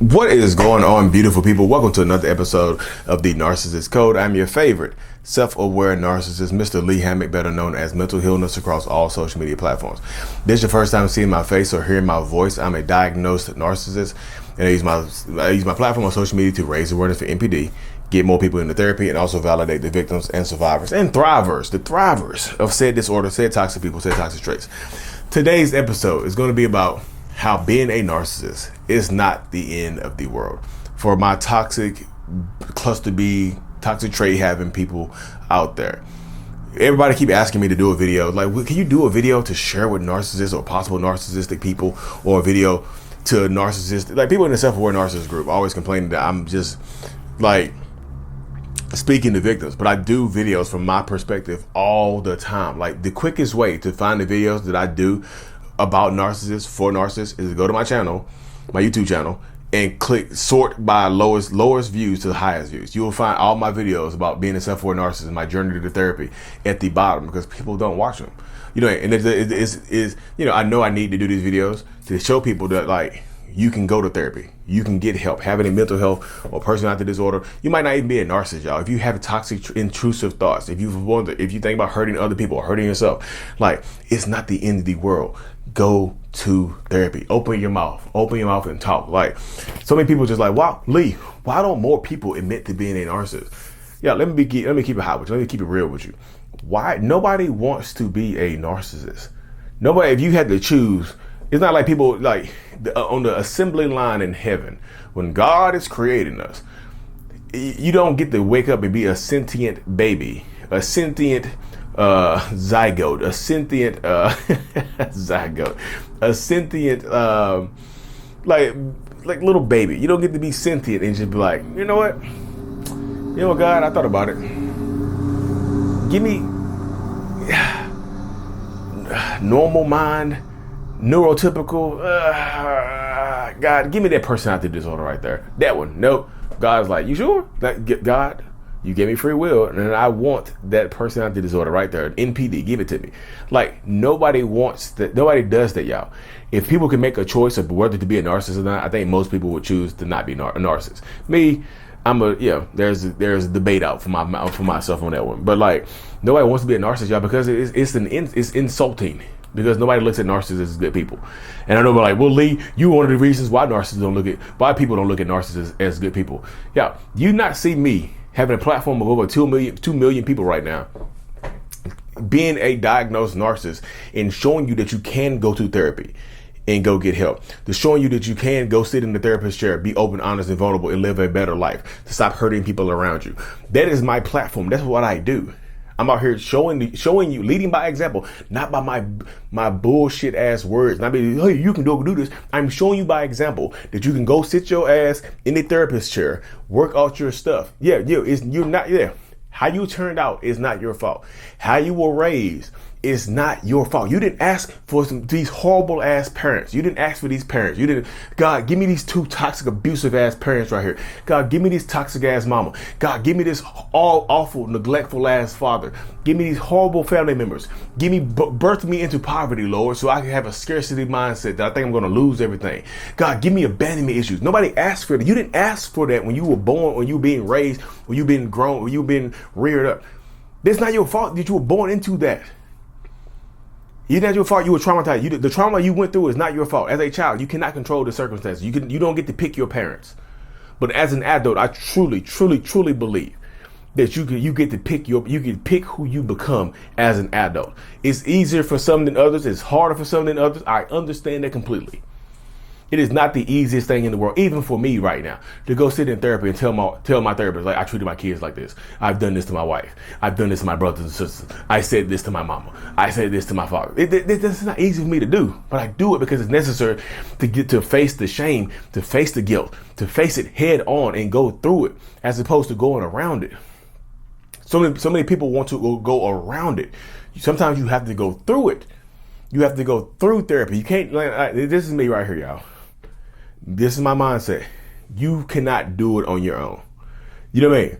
What is going on, beautiful people? Welcome to another episode of the Narcissists Code. I'm your favorite self-aware narcissist, Mr. Lee Hammock, better known as Mental Healness, across all social media platforms. This is your first time seeing my face or hearing my voice. I'm a diagnosed narcissist, and I use my platform on social media to raise awareness for NPD, get more people into therapy, and also validate the victims and survivors and thrivers, the thrivers of said disorder, said toxic people, said toxic traits. Today's episode is going to be about how being a narcissist is not the end of the world. For my toxic cluster B, toxic trait having people out there, everybody keep asking me to do a video. Like, can you do a video to share with narcissists or possible narcissistic people, or a video to narcissists? Like, people in the self-aware narcissist group always complaining that I'm just like speaking to victims, but I do videos from my perspective all the time. Like, the quickest way to find the videos that I do about narcissists, for narcissists, is to go to my channel, my YouTube channel, and click sort by lowest views to the highest views. You will find all my videos about being a self-aware narcissist, my journey to therapy, at the bottom, because people don't watch them. You know, and I know I need to do these videos to show people that, like, you can go to therapy, you can get help. Having a mental health or personality disorder, you might not even be a narcissist, y'all. If you have toxic, intrusive thoughts, if you think about hurting other people or hurting yourself, like, it's not the end of the world. Go to therapy. Open your mouth and talk. Like, so many people just like, wow, Lee, why don't more people admit to being a narcissist? Yeah, let me keep it hot with you. Let me keep it real with you. Why? Nobody wants to be a narcissist. Nobody. If you had to choose, it's not like people like on the assembly line in heaven when God is creating us. You don't get to wake up and be a sentient baby, a sentient zygote, a sentient zygote, a sentient like little baby. You don't get to be sentient and just be like, you know what, God, I thought about it. Give me normal mind, neurotypical. God, give me that personality disorder right there. That one. Nope. God's like, you sure? God, you gave me free will, and I want that personality disorder right there. NPD, give it to me. Like, nobody wants that. Nobody does that, y'all. If people can make a choice of whether to be a narcissist or not, I think most people would choose to not be a narcissist. Me, there's a debate out for myself on that one. But like, nobody wants to be a narcissist, y'all, because it's insulting. Because nobody looks at narcissists as good people. And I know, like, well, Lee, you one of the reasons why people don't look at narcissists as good people. Yeah, you not see me having a platform of over 2 million people right now, being a diagnosed narcissist, and showing you that you can go to therapy and go get help, to showing you that you can go sit in the therapist chair, be open, honest, and vulnerable, and live a better life, to stop hurting people around you. That is my platform. That's what I do. I'm out here showing you, leading by example, not by my bullshit ass words. Not be, hey, you can do this. I'm showing you by example that you can go sit your ass in the therapist chair, work out your stuff. How you turned out is not your fault. How you were raised is not your fault. You didn't ask for these horrible ass parents. You didn't ask for these parents. You didn't. God, give me these two toxic, abusive ass parents right here. God, give me this toxic ass mama. God, give me this all awful, neglectful ass father. Give me these horrible family members. Give me, birth me into poverty, Lord, so I can have a scarcity mindset that I think I'm going to lose everything. God, give me abandonment issues. Nobody asked for that. You didn't ask for that when you were born, when you were being raised, when you been grown, when you been reared up. It's not your fault that you were born into that. It's not your fault you were traumatized. The trauma you went through is not your fault. As a child, you cannot control the circumstances. You don't get to pick your parents. But as an adult, I truly, truly, truly believe that you get to pick who you become as an adult. It's easier for some than others. It's harder for some than others. I understand that completely. It is not the easiest thing in the world, even for me right now, to go sit in therapy and tell my therapist, like, I treated my kids like this. I've done this to my wife. I've done this to my brothers and sisters. I said this to my mama. I said this to my father. It's not easy for me to do, but I do it because it's necessary to face the shame, to face the guilt, to face it head on and go through it, as opposed to going around it. So many people want to go around it. Sometimes you have to go through it. You have to go through therapy. You can't. This is me right here, y'all. This is my mindset. You cannot do it on your own. You know what I mean?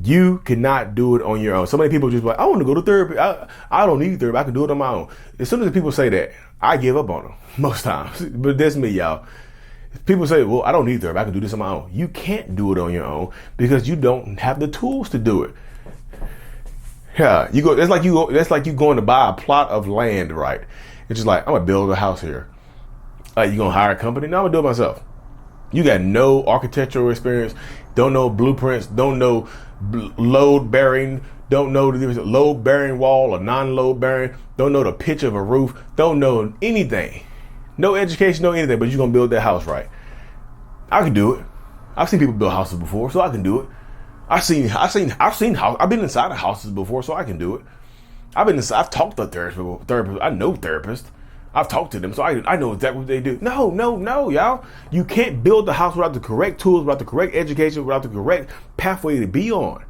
You cannot do it on your own. So many people just like, I want to go to therapy. I don't need therapy. I can do it on my own. As soon as people say that, I give up on them most times. But that's me, y'all. People say, well, I don't need therapy. I can do this on my own. You can't do it on your own because you don't have the tools to do it. Yeah, you go. That's like you going to buy a plot of land, right? It's just like, I'm gonna build a house here. You gonna hire a company? No, I'm gonna do it myself. You got no architectural experience, don't know blueprints, don't know load bearing, don't know the difference load bearing wall or non-load bearing, don't know the pitch of a roof, don't know anything. No education, no anything, but you're gonna build that house, right? I can do it. I've seen people build houses before, so I can do it. I've seen house. I've been inside of houses before, so I can do it. I've talked to therapists. I know therapists. I've talked to them, so I know exactly what they do. No, y'all. You can't build the house without the correct tools, without the correct education, without the correct pathway to be on.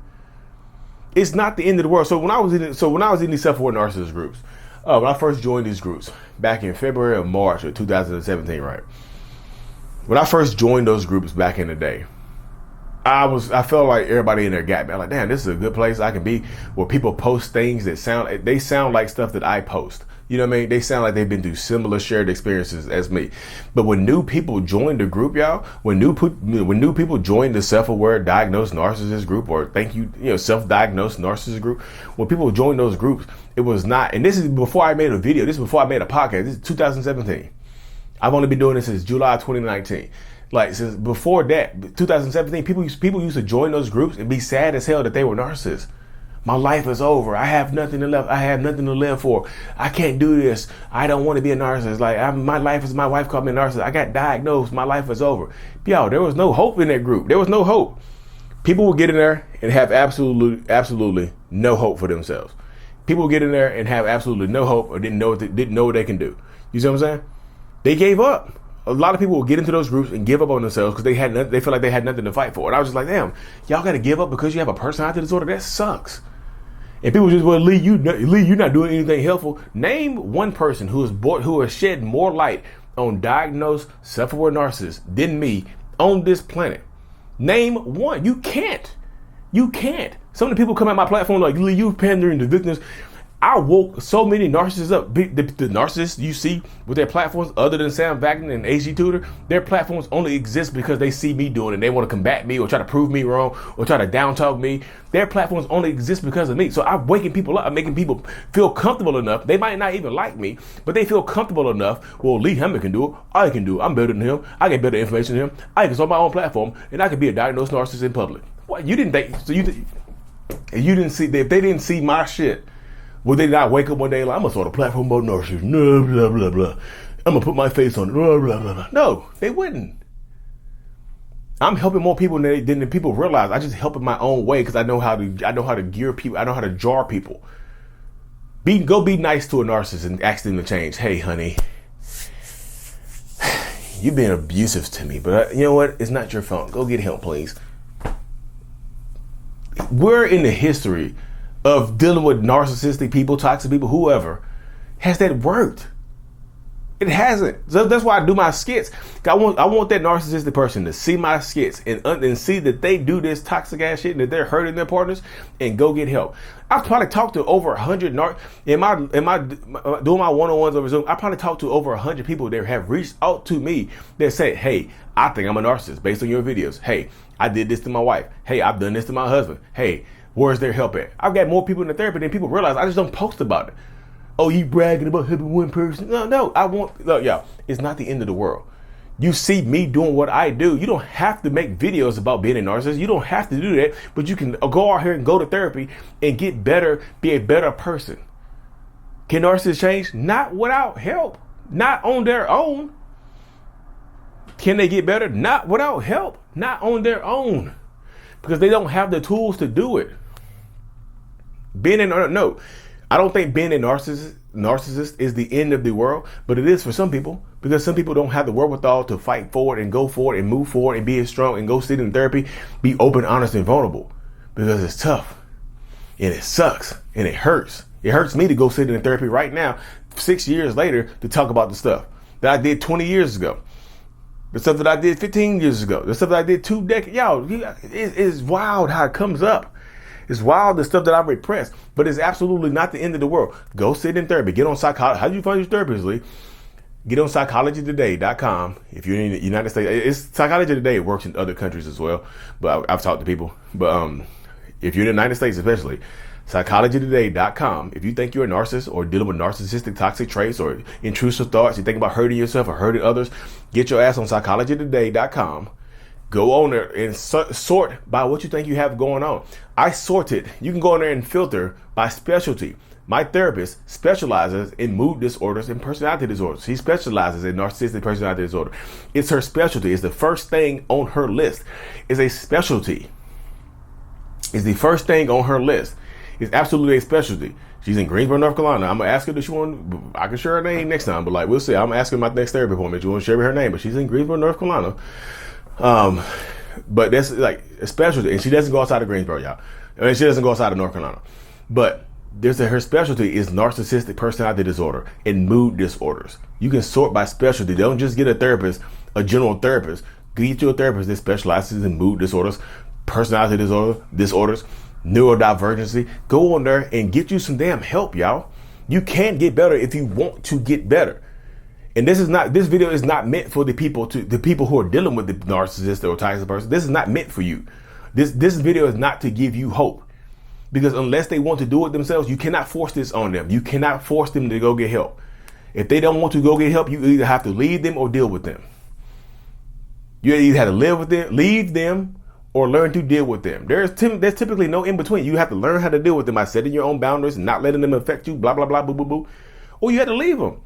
It's not the end of the world. So when I was in these self-aware narcissist groups, when I first joined these groups back in February or March of 2017, right? When I first joined those groups back in the day, I felt like everybody in there got me. I'm like, damn, this is a good place I can be, where people post things that sound like stuff that I post. You know what I mean? They sound like they've been through similar shared experiences as me. But when new people join the group, y'all, when new people join the self-aware diagnosed narcissist group, or self-diagnosed narcissist group, when people join those groups, it was not, and this is before I made a video, this is before I made a podcast, this is 2017. I've only been doing this since July 2019. Like, since before that, 2017, people used to join those groups and be sad as hell that they were narcissists. My life is over. I have nothing to live. I have nothing to live for. I can't do this. I don't want to be a narcissist. Like, my wife called me a narcissist. I got diagnosed. My life is over. Yo, there was no hope in that group. There was no hope. People would get in there and have absolutely no hope for themselves. People would get in there and have absolutely no hope, or didn't know what they can do. You see what I'm saying? They gave up. A lot of people will get into those groups and give up on themselves because they feel like they had nothing to fight for. And I was just like, damn, y'all got to give up because you have a personality disorder? That sucks. And people just, well, Lee, you're not doing anything helpful. Name one person who has shed more light on diagnosed self-aware narcissists than me on this planet. Name one. You can't. Some of the people come at my platform like, Lee, you pandering to victims. I woke so many narcissists up. The narcissists you see with their platforms, other than Sam Wagner and AG Tutor, their platforms only exist because they see me doing it. They want to combat me or try to prove me wrong or try to down talk me. Their platforms only exist because of me. So I'm waking people up. I'm making people feel comfortable enough. They might not even like me, but they feel comfortable enough. Well, Lee Hammond can do it. I can do it. I'm better than him. I get better information than him. I can start my own platform, and I can be a diagnosed narcissist in public. What? You didn't think? So you didn't see? If they didn't see my shit, would they not wake up one day like, I'm going to start a platform about narcissists, blah, blah, blah, blah. I'm going to put my face on it, blah, blah, blah, blah. No, they wouldn't. I'm helping more people than the people realize. I just help in my own way because I know how to gear people. I know how to jar people. Go be nice to a narcissist and ask them to change. Hey, honey, you've been abusive to me, but you know what? It's not your fault. Go get help, please. We're in the history of dealing with narcissistic people, toxic people, whoever. Has that worked? It hasn't. So that's why I do my skits. I want that narcissistic person to see my skits and see that they do this toxic ass shit and that they're hurting their partners and go get help. I've probably talked to over 100 doing my one-on-ones over Zoom. I probably talked to over 100 people that have reached out to me that said, hey, I think I'm a narcissist based on your videos. Hey, I did this to my wife. Hey, I've done this to my husband. Hey, where's their help at? I've got more people in the therapy than people realize. I just don't post about it. Oh, you bragging about helping one person? No, look, y'all, it's not the end of the world. You see me doing what I do. You don't have to make videos about being a narcissist. You don't have to do that, but you can go out here and go to therapy and get better, be a better person. Can narcissists change? Not without help, not on their own. Can they get better? Not without help, not on their own, because they don't have the tools to do it. No, I don't think being a narcissist is the end of the world, but it is for some people, because some people don't have the wherewithal to fight forward and go forward and move forward and be as strong and go sit in therapy, be open, honest, and vulnerable, because it's tough and it sucks and it hurts. It hurts me to go sit in therapy right now, 6 years later, to talk about the stuff that I did 20 years ago, the stuff that I did 15 years ago, the stuff that I did 2 decades. Yo, it's wild how it comes up. It's wild, the stuff that I've repressed, but it's absolutely not the end of the world. Go sit in therapy. Get on psychology. How do you find your therapist, Lee? Get on psychologytoday.com. If you're in the United States, it's Psychology Today. It works in other countries as well, but I've talked to people. But if you're in the United States, especially, psychologytoday.com. If you think you're a narcissist or dealing with narcissistic toxic traits or intrusive thoughts, you think about hurting yourself or hurting others, get your ass on psychologytoday.com. Go on there and sort by what you think you have going on. I sorted. You can go in there and filter by specialty. My therapist specializes in mood disorders and personality disorders. He specializes in narcissistic personality disorder. It's her specialty. It's the first thing on her list. It's a specialty. It's the first thing on her list. It's absolutely a specialty. She's in Greensboro, North Carolina. I'm gonna ask her if she want. I can share her name next time, but like we'll see. I'm asking my next therapy appointment. You want to share her name? But she's in Greensboro, North Carolina. But that's like a specialty, and she doesn't go outside of Greensboro, y'all. I mean, she doesn't go outside of North Carolina. But her specialty is narcissistic personality disorder and mood disorders. You can sort by specialty. Don't just get a therapist, a general therapist. Get you a therapist that specializes in mood disorders, personality disorders, neurodivergency. Go on there and get you some damn help, y'all. You can get better if you want to get better. And this video is not meant for the people who are dealing with the narcissist or toxic person. This is not meant for you. This video is not to give you hope. Because unless they want to do it themselves, you cannot force this on them. You cannot force them to go get help. If they don't want to go get help, you either have to leave them or deal with them. You either have to leave them, or learn to deal with them. There's typically no in between. You have to learn how to deal with them by setting your own boundaries and not letting them affect you, blah, blah, blah, boo, boo, boo. Or you have to leave them.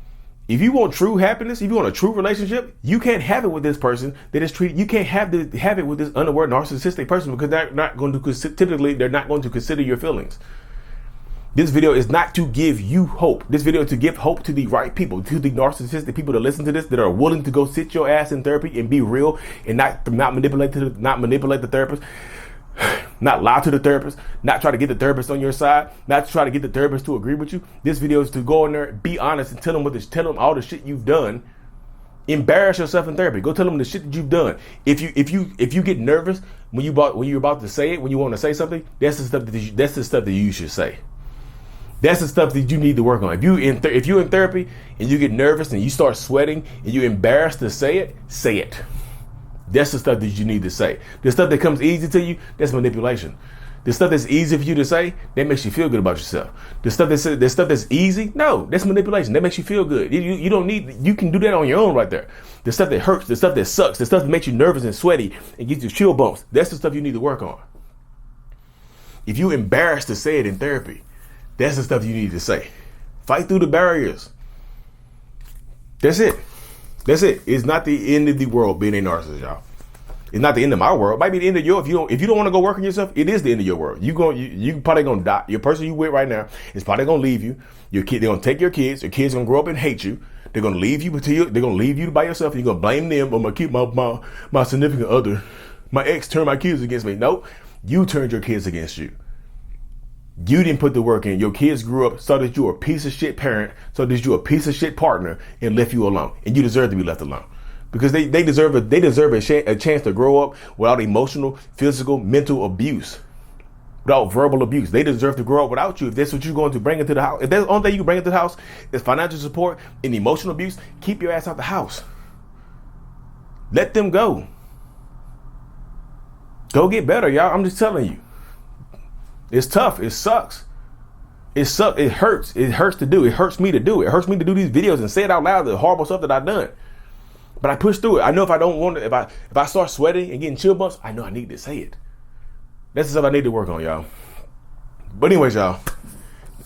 If you want true happiness, if you want a true relationship, you can't have it with this person that is treated. You can't have it with this unaware narcissistic person because they're not going to consider your feelings. This video is not to give you hope. This video is to give hope to the right people, to the narcissistic people that listen to this, that are willing to go sit your ass in therapy and be real and not manipulate the therapist. Not lie to the therapist, not try to get the therapist on your side, not try to get the therapist to agree with you. This video is to go in there, be honest, and tell them all the shit you've done. Embarrass yourself in therapy. Go tell them the shit that you've done. If you get nervous when you're about to say it, when you want to say something, that's the stuff that you should say. That's the stuff that you need to work on. If you're in therapy and you get nervous and you start sweating and you're embarrassed to say it, say it. That's the stuff that you need to say. The stuff that comes easy to you, that's manipulation. The stuff that's easy for you to say, that makes you feel good about yourself. The stuff that's easy, no, that's manipulation. That makes you feel good. You don't need, you can do that on your own right there. The stuff that hurts, the stuff that sucks, the stuff that makes you nervous and sweaty and gives you chill bumps, that's the stuff you need to work on. If you're embarrassed to say it in therapy, that's the stuff you need to say. Fight through the barriers. That's it. That's it. It's not the end of the world being a narcissist, y'all. It's not the end of my world. It might be the end of your. If you don't want to go work on yourself, it is the end of your world. You probably gonna die. Your person you with right now is probably gonna leave you. They're gonna take your kids. Your kids gonna grow up and hate you. They're gonna leave you they're gonna leave you by yourself. And you're gonna blame them. I'm gonna keep my significant other. My ex turned my kids against me. No, you turned your kids against you. You didn't put the work in. Your kids grew up, saw that you were a piece of shit parent, saw that you were a piece of shit partner, and left you alone. And you deserve to be left alone. Because they deserve a chance to grow up without emotional, physical, mental abuse, without verbal abuse. They deserve to grow up without you. If that's what you're going to bring into the house, if that's the only thing you can bring into the house is financial support and emotional abuse, keep your ass out the house. Let them go. Go get better, y'all. I'm just telling you. It's tough. It sucks. It sucks. It hurts. It hurts to do. It hurts me to do it. It hurts me to do these videos and say it out loud, the horrible stuff that I've done. But I push through it. I know if I don't want to, if I start sweating and getting chill bumps, I know I need to say it. That's the stuff I need to work on, y'all. But anyways, y'all,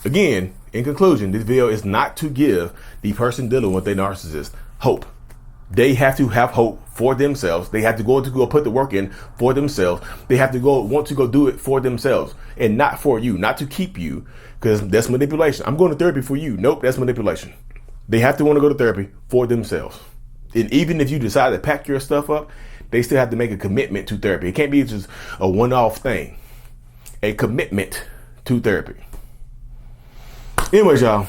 again, in conclusion, this video is not to give the person dealing with a narcissist hope. They have to have hope for themselves. They have to go put the work in for themselves. They have to want to go do it for themselves and not for you, not to keep you, because that's manipulation. I'm going to therapy for you. Nope, that's manipulation. They have to want to go to therapy for themselves. And even if you decide to pack your stuff up, they still have to make a commitment to therapy. It can't be just a one-off thing. A commitment to therapy. Anyways, y'all,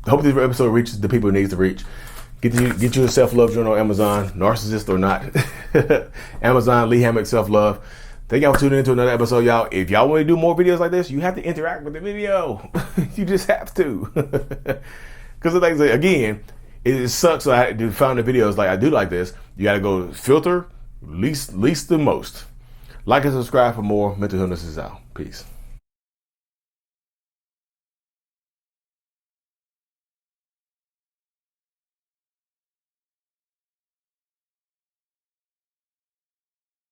I hope this episode reaches the people it needs to reach. Get you a self-love journal on Amazon, Narcissist or not. Amazon, Lee Hammock Self-Love. Thank y'all for tuning into another episode, y'all. If y'all want to do more videos like this, you have to interact with the video. You just have to. Because like I say, again, it sucks. So I had to find the videos like I do like this. You got to go filter least to most. Like and subscribe for more. Mental Illness is out. Peace.